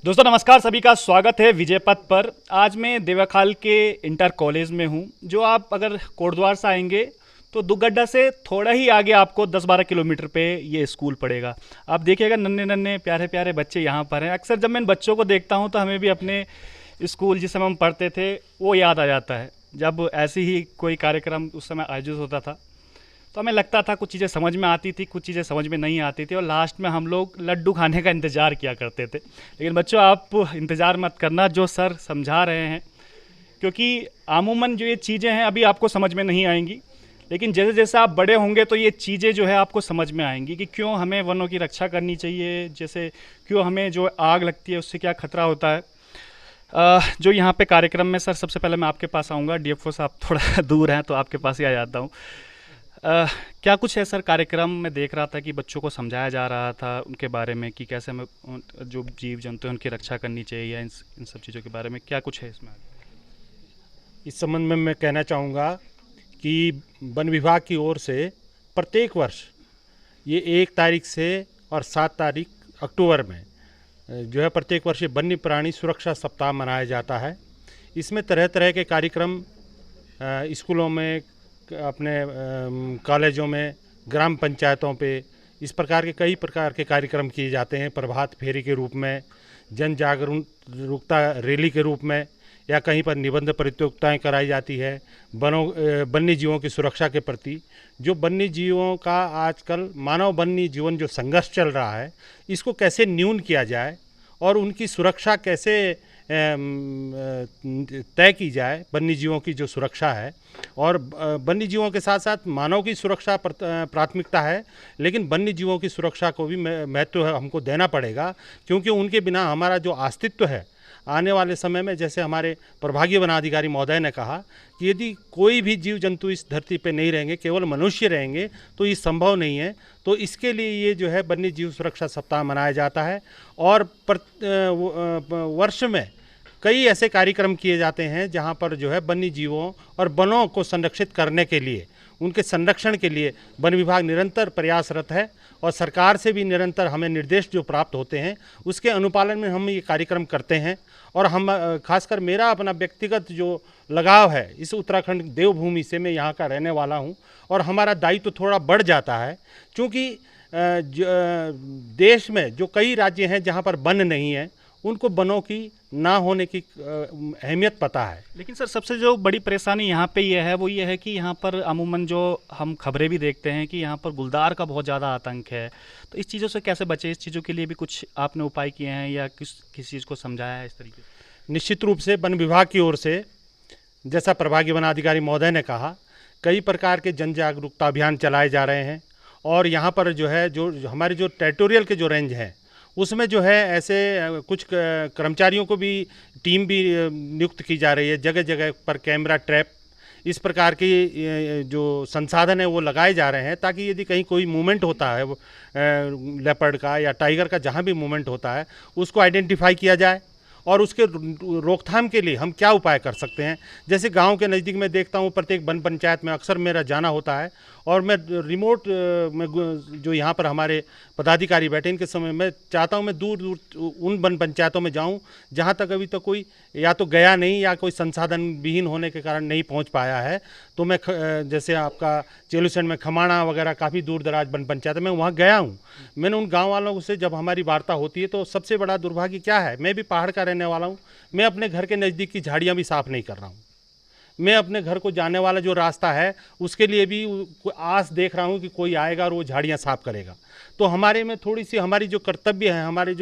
दोस्तों नमस्कार, सभी का स्वागत है विजय पथ पर। आज मैं देवाखाल के इंटर कॉलेज में हूँ। जो आप अगर कोटद्वार से आएंगे तो दुगड्डा से थोड़ा ही आगे आपको 10-12 किलोमीटर पे ये स्कूल पड़ेगा। आप देखिएगा नन्हे नन्हे प्यारे प्यारे बच्चे यहाँ पर हैं। अक्सर जब मैं इन बच्चों को देखता हूँ तो हमें भी अपने स्कूल जिस समय हम पढ़ते थे वो याद आ जाता है। जब ऐसी ही कोई कार्यक्रम उस समय आयोजित होता था तो हमें लगता था कुछ चीज़ें समझ में आती थी, कुछ चीज़ें समझ में नहीं आती थी और लास्ट में हम लोग लड्डू खाने का इंतज़ार किया करते थे। लेकिन बच्चों, आप इंतज़ार मत करना, जो सर समझा रहे हैं, क्योंकि आमूमन जो ये चीज़ें हैं अभी आपको समझ में नहीं आएंगी, लेकिन जैसे जैसे आप बड़े होंगे तो ये चीज़ें जो है आपको समझ में आएंगी कि क्यों हमें वनों की रक्षा करनी चाहिए, जैसे क्यों हमें जो आग लगती है उससे क्या खतरा होता है। जो यहाँ पे कार्यक्रम में सर, सबसे पहले मैं आपके पास आऊँगा। डीएफओ साहब थोड़ा दूर हैं तो आपके पास ही आ जाता हूँ। क्या कुछ है सर कार्यक्रम में देख रहा था कि बच्चों को समझाया जा रहा था उनके बारे में कि कैसे हमें जो जीव जंतु हैं उनकी रक्षा करनी चाहिए, या इन सब चीज़ों के बारे में क्या कुछ है इसमें? इस संबंध में मैं कहना चाहूँगा कि वन विभाग की ओर से प्रत्येक वर्ष ये 1 तारीख से और 7 तारीख अक्टूबर में जो है प्रत्येक वर्ष ये वन्य प्राणी सुरक्षा सप्ताह मनाया जाता है। इसमें तरह तरह के कार्यक्रम स्कूलों में, अपने कॉलेजों में, ग्राम पंचायतों पे इस प्रकार के कई प्रकार के कार्यक्रम किए जाते हैं। प्रभात फेरी के रूप में, जन जागरूकता रैली के रूप में, या कहीं पर निबंध प्रतियोगिताएं कराई जाती है वन्य जीवों की सुरक्षा के प्रति। जो वन्य जीवों का आजकल मानव वन्य जीवन जो संघर्ष चल रहा है, इसको कैसे न्यून किया जाए और उनकी सुरक्षा कैसे तय की जाए, वन्य जीवों की जो सुरक्षा है। और वन्य जीवों के साथ साथ मानव की सुरक्षा प्राथमिकता है, लेकिन वन्य जीवों की सुरक्षा को भी महत्व हमको देना पड़ेगा, क्योंकि उनके बिना हमारा जो अस्तित्व है आने वाले समय में, जैसे हमारे प्रभागीय वनाधिकारी महोदय ने कहा कि यदि कोई भी जीव जंतु इस धरती पे नहीं रहेंगे, केवल मनुष्य रहेंगे, तो ये संभव नहीं है। तो इसके लिए ये जो है वन्य जीव सुरक्षा सप्ताह मनाया जाता है। और वर्ष में कई ऐसे कार्यक्रम किए जाते हैं जहाँ पर जो है वन्य जीवों और वनों को संरक्षित करने के लिए, उनके संरक्षण के लिए वन विभाग निरंतर प्रयासरत है। और सरकार से भी निरंतर हमें निर्देश जो प्राप्त होते हैं उसके अनुपालन में हम ये कार्यक्रम करते हैं। और हम खासकर मेरा अपना व्यक्तिगत जो लगाव है इस उत्तराखंड देवभूमि से, मैं यहाँ का रहने वाला हूँ, और हमारा दायित्व तो थोड़ा बढ़ जाता है, क्योंकि देश में जो कई राज्य हैं जहाँ पर वन नहीं है, उनको वनों की ना होने की अहमियत पता है। लेकिन सर, सबसे जो बड़ी परेशानी यहाँ पे ये है वो ये है कि यहाँ पर अमूमन जो हम खबरें भी देखते हैं कि यहाँ पर गुलदार का बहुत ज़्यादा आतंक है। तो इस चीज़ों से कैसे बचे? इस चीज़ों के लिए भी कुछ आपने उपाय किए हैं या किसी चीज़ को समझाया है इस तरीके से? निश्चित रूप से वन विभाग की ओर से, जैसा प्रभागीय वनाधिकारी महोदय ने कहा, कई प्रकार के जन जागरूकता अभियान चलाए जा रहे हैं। और यहाँ पर जो है जो हमारे जो टेरिटोरियल के जो रेंज हैं उसमें जो है ऐसे कुछ कर्मचारियों को भी, टीम भी नियुक्त की जा रही है। जगह जगह पर कैमरा ट्रैप, इस प्रकार की जो संसाधन है वो लगाए जा रहे हैं, ताकि यदि कहीं कोई मूवमेंट होता है लेपर्ड का या टाइगर का, जहाँ भी मूवमेंट होता है उसको आइडेंटिफाई किया जाए और उसके रोकथाम के लिए हम क्या उपाय कर सकते हैं। जैसे गांव के नज़दीक में देखता हूँ, प्रत्येक वन पंचायत में अक्सर मेरा जाना होता है, और मैं रिमोट में जो यहाँ पर हमारे पदाधिकारी बैठे, इनके समय मैं चाहता हूँ मैं दूर दूर उन वन पंचायतों में जाऊँ जहाँ तक अभी तक कोई या तो गया नहीं या कोई संसाधन विहीन होने के कारण नहीं पहुँच पाया है। तो मैं जैसे आपका चेलूसैंड में खमाणा वगैरह काफ़ी दूर दराज वन पंचायत में वहाँ गया हूँ। मैंने उन गाँव वालों से जब हमारी वार्ता होती है तो सबसे बड़ा दुर्भाग्य क्या है, मैं भी पहाड़ का रहने वाला हूँ, मैं अपने घर के नज़दीक की झाड़ियाँ भी साफ़ नहीं कर रहा हूँ। मैं अपने घर को जाने वाला जो रास्ता है उसके लिए भी आस देख रहा हूँ कि कोई आएगा और वो झाड़ियाँ साफ़ करेगा। तो हमारे में थोड़ी सी हमारी जो कर्तव्य है, हमारी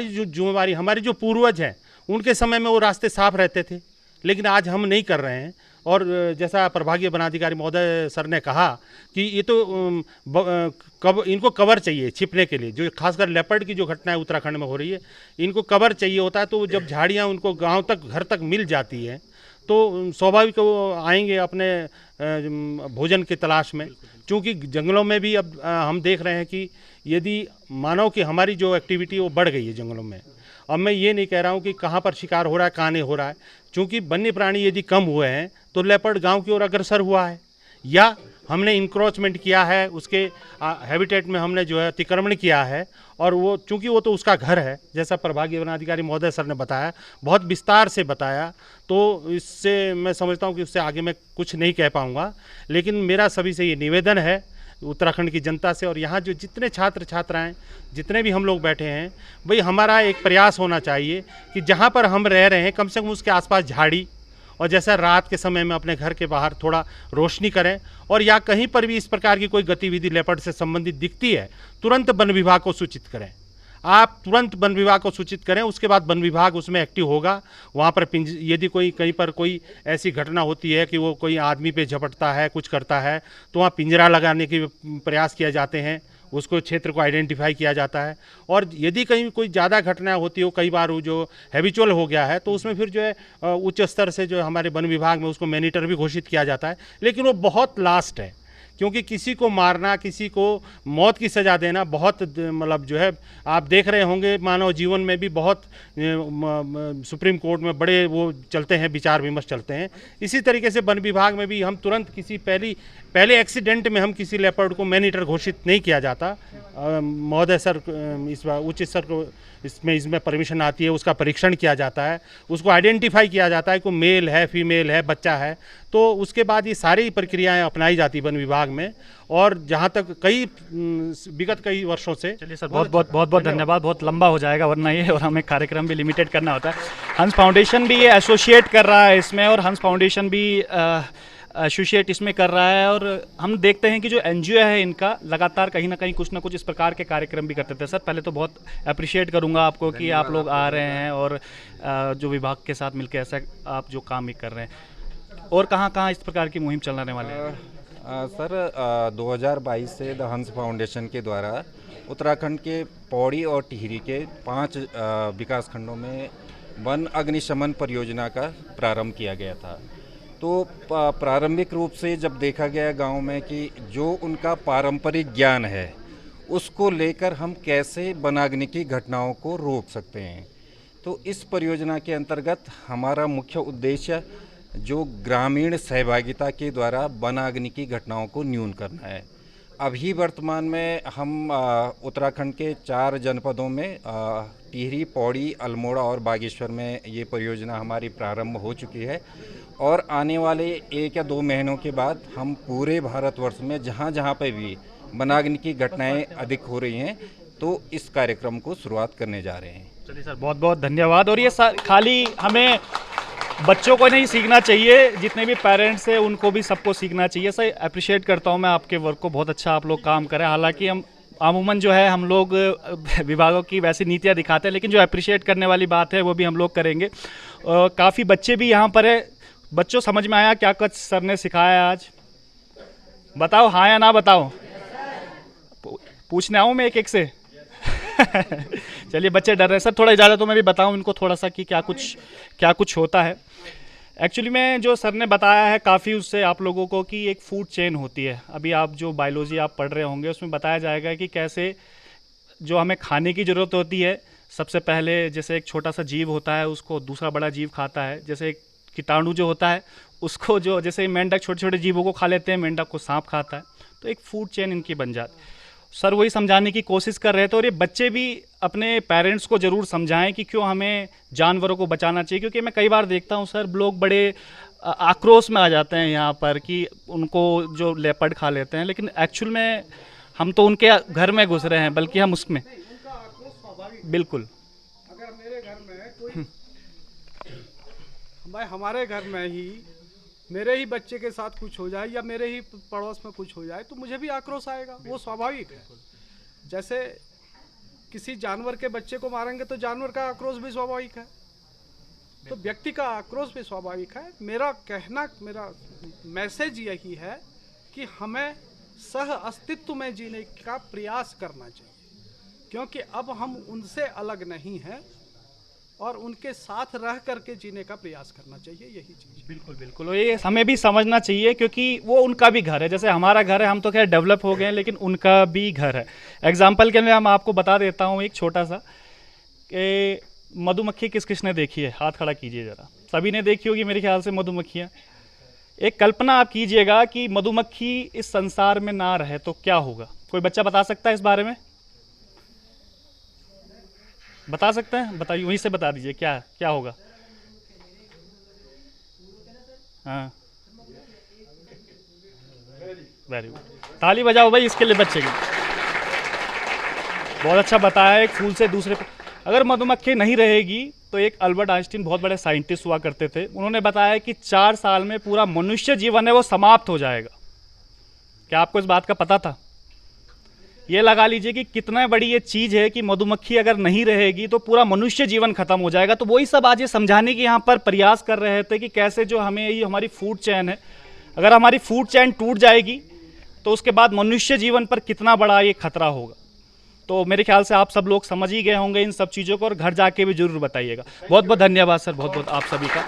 जो जिम्मेवारी, हमारे जो पूर्वज हैं उनके समय में वो रास्ते साफ रहते थे, लेकिन आज हम नहीं कर रहे हैं। और जैसा प्रभागीय वनाधिकारी महोदय सर ने कहा कि ये तो इनको कवर चाहिए छिपने के लिए, जो खासकर लेपर्ड की जो घटनाएं उत्तराखंड में हो रही है, इनको कवर चाहिए होता है। तो जब झाड़ियाँ उनको गांव तक, घर तक मिल जाती है तो स्वाभाविक वो आएंगे अपने भोजन की तलाश में। क्योंकि जंगलों में भी अब हम देख रहे हैं कि यदि मानव की हमारी जो एक्टिविटी वो बढ़ गई है जंगलों में। अब मैं ये नहीं कह रहा हूँ कि कहाँ पर शिकार हो रहा है, कहाँ नहीं हो रहा है, क्योंकि वन्य प्राणी यदि कम हुए हैं तो लेपर्ड गांव की ओर अग्रसर हुआ है। या हमने इंक्रोचमेंट किया है, उसके हैबिटेट में हमने जो है अतिक्रमण किया है, और वो चूंकि वो तो उसका घर है, जैसा प्रभागीय वनाधिकारी महोदय सर ने बताया, बहुत विस्तार से बताया, तो इससे मैं समझता हूँ कि उससे आगे मैं कुछ नहीं कह पाऊँगा। लेकिन मेरा सभी से ये निवेदन है उत्तराखंड की जनता से, और यहाँ जो जितने छात्र छात्राएं जितने भी हम लोग बैठे हैं, भाई हमारा एक प्रयास होना चाहिए कि जहाँ पर हम रह रहे हैं कम से कम उसके आसपास झाड़ी, और जैसा रात के समय में अपने घर के बाहर थोड़ा रोशनी करें, और या कहीं पर भी इस प्रकार की कोई गतिविधि लेपर्ड से संबंधित दिखती है तुरंत वन विभाग को सूचित करें। आप तुरंत वन विभाग को सूचित करें, उसके बाद वन विभाग उसमें एक्टिव होगा। वहाँ पर यदि कोई कहीं पर कोई ऐसी घटना होती है कि वो कोई आदमी पे झपटता है, कुछ करता है, तो वहाँ पिंजरा लगाने के प्रयास किए जाते हैं, उसको क्षेत्र को आइडेंटिफाई किया जाता है। और यदि कहीं कोई ज़्यादा घटना होती हो, कई बार वो जो हैबिचुअल हो गया है, तो उसमें फिर जो है उच्च स्तर से जो हमारे वन विभाग में उसको मॉनिटर भी घोषित किया जाता है। लेकिन वो बहुत लास्ट है, क्योंकि किसी को मारना, किसी को मौत की सज़ा देना बहुत मतलब जो है आप देख रहे होंगे मानव जीवन में भी बहुत सुप्रीम कोर्ट में बड़े वो चलते हैं, विचार विमर्श चलते हैं। इसी तरीके से वन विभाग में भी हम तुरंत किसी पहले एक्सीडेंट में हम किसी लेपर्ड को मैनीटर घोषित नहीं किया जाता। महोदय सर इस उच्च स्तर को इसमें परमिशन आती है, उसका परीक्षण किया जाता है, उसको आइडेंटिफाई किया जाता है कि मेल है, फीमेल है, बच्चा है, तो उसके बाद ये सारी प्रक्रियाएं अपनाई जाती वन विभाग में। और जहाँ तक विगत कई वर्षों से। चलिए सर, बहुत धन्यवाद। बहुत लंबा हो जाएगा वरना ये, और हमें कार्यक्रम भी लिमिटेड करना होता है। हंस फाउंडेशन भी ये एसोसिएट कर रहा है इसमें, और हंस फाउंडेशन भी एसोसिएट इसमें कर रहा है, और हम देखते हैं कि जो एनजीओ है इनका लगातार कहीं ना कहीं कुछ ना कुछ इस प्रकार के कार्यक्रम भी करते थे। सर पहले तो बहुत अप्रिशिएट करूंगा आपको कि आप लोग आ रहे हैं और जो विभाग के साथ मिलकर ऐसा आप जो काम भी कर रहे हैं। और कहाँ इस प्रकार की मुहिम चलाने वाले हैं? सर 2022 से द हंस फाउंडेशन के द्वारा उत्तराखंड के पौड़ी और टिहरी के 5 विकास खंडों में वन अग्निशमन परियोजना का प्रारंभ किया गया था। तो प्रारंभिक रूप से जब देखा गया गांव में कि जो उनका पारंपरिक ज्ञान है उसको लेकर हम कैसे वनाग्नि की घटनाओं को रोक सकते हैं, तो इस परियोजना के अंतर्गत हमारा मुख्य उद्देश्य जो ग्रामीण सहभागिता के द्वारा वनाग्नि की घटनाओं को न्यून करना है। अभी वर्तमान में हम उत्तराखंड के 4 जनपदों में टिहरी, पौड़ी, अल्मोड़ा और बागेश्वर में ये परियोजना हमारी प्रारंभ हो चुकी है, और आने वाले 1 या 2 महीनों के बाद हम पूरे भारतवर्ष में जहाँ जहाँ पे भी वनाग्नि की घटनाएं अधिक हो रही हैं, तो इस कार्यक्रम को शुरुआत करने जा रहे हैं। चलिए सर, बहुत धन्यवाद। और ये खाली हमें बच्चों को नहीं सीखना चाहिए, जितने भी पेरेंट्स हैं उनको भी सबको सीखना चाहिए। सर अप्रिशिएट करता हूँ मैं आपके वर्क को, बहुत अच्छा आप लोग काम करें। हालांकि हम अमूमन जो है हम लोग विभागों की वैसी नीतियाँ दिखाते हैं, लेकिन जो अप्रिशिएट करने वाली बात है वो भी हम लोग करेंगे। काफ़ी बच्चे भी यहाँ पर है। बच्चों समझ में आया क्या कुछ सर ने सिखाया आज? बताओ हाँ या ना बताओ। पूछने आऊँ मैं एक से? चलिए बच्चे डर रहे हैं। सर थोड़ा इजाज़त तो मैं भी बताऊं इनको थोड़ा सा कि क्या कुछ होता है। एक्चुअली में जो सर ने बताया है काफ़ी उससे आप लोगों को कि एक फूड चेन होती है। अभी आप जो बायोलॉजी आप पढ़ रहे होंगे उसमें बताया जाएगा कि कैसे जो हमें खाने की ज़रूरत होती है, सबसे पहले जैसे एक छोटा सा जीव होता है उसको दूसरा बड़ा जीव खाता है, जैसे एक कीटाणु जो होता है उसको जो जैसे मेंढक छोटे छोटे जीवों को खा लेते हैं, मेंढक को सांप खाता है, तो एक फूड चेन इनकी बन जाती। सर वही समझाने की कोशिश कर रहे थे, और ये बच्चे भी अपने पेरेंट्स को ज़रूर समझाएं कि क्यों हमें जानवरों को बचाना चाहिए। क्योंकि मैं कई बार देखता हूँ सर लोग बड़े आक्रोश में आ जाते हैं यहाँ पर कि उनको जो लेपर्ड खा लेते हैं, लेकिन एक्चुअल में हम तो उनके घर में घुस रहे हैं, बल्कि हम उसमें बिल्कुल। अगर मेरे घर में कोई भाई हमारे घर में ही मेरे ही बच्चे के साथ कुछ हो जाए या मेरे ही पड़ोस में कुछ हो जाए तो मुझे भी आक्रोश आएगा, वो स्वाभाविक है। जैसे किसी जानवर के बच्चे को मारेंगे तो जानवर का आक्रोश भी स्वाभाविक है, तो व्यक्ति का आक्रोश भी स्वाभाविक है। मेरा मैसेज यही है कि हमें सह अस्तित्व में जीने का प्रयास करना चाहिए, क्योंकि अब हम उनसे अलग नहीं हैं और उनके साथ रह करके जीने का प्रयास करना चाहिए, यही चीज़। बिल्कुल और ये हमें भी समझना चाहिए, क्योंकि वो उनका भी घर है। जैसे हमारा घर है, हम तो खैर डेवलप हो गए हैं, लेकिन उनका भी घर है। एग्जाम्पल के लिए हम आपको बता देता हूँ एक छोटा सा कि मधुमक्खी किसने देखी है? हाथ खड़ा कीजिए ज़रा। सभी ने देखी होगी मेरे ख्याल से मधुमक्खियाँ। एक कल्पना आप कीजिएगा कि मधुमक्खी इस संसार में ना रहे तो क्या होगा। कोई बच्चा बता सकता है इस बारे में? बता सकते हैं? बताइए, वहीं से बता दीजिए क्या क्या होगा। हाँ, वेरी गुड, ताली बजाओ भाई इसके लिए, बच्चे के लिए। बहुत अच्छा बताया। एक फूल से दूसरे पे, अगर मधुमक्खी नहीं रहेगी तो एक अल्बर्ट आइंस्टीन बहुत बड़े साइंटिस्ट हुआ करते थे, उन्होंने बताया कि 4 साल में पूरा मनुष्य जीवन है वो समाप्त हो जाएगा। क्या आपको इस बात का पता था? ये लगा लीजिए कि कितना बड़ी ये चीज़ है कि मधुमक्खी अगर नहीं रहेगी तो पूरा मनुष्य जीवन खत्म हो जाएगा। तो वही सब आज ये समझाने की यहाँ पर प्रयास कर रहे थे कि कैसे जो हमें ये हमारी फूड चेन है, अगर हमारी फूड चेन टूट जाएगी तो उसके बाद मनुष्य जीवन पर कितना बड़ा ये खतरा होगा। तो मेरे ख्याल से आप सब लोग समझ ही गए होंगे इन सब चीज़ों को, और घर जाके भी जरूर बताइएगा। बहुत बहुत धन्यवाद सर, बहुत बहुत आप सभी का।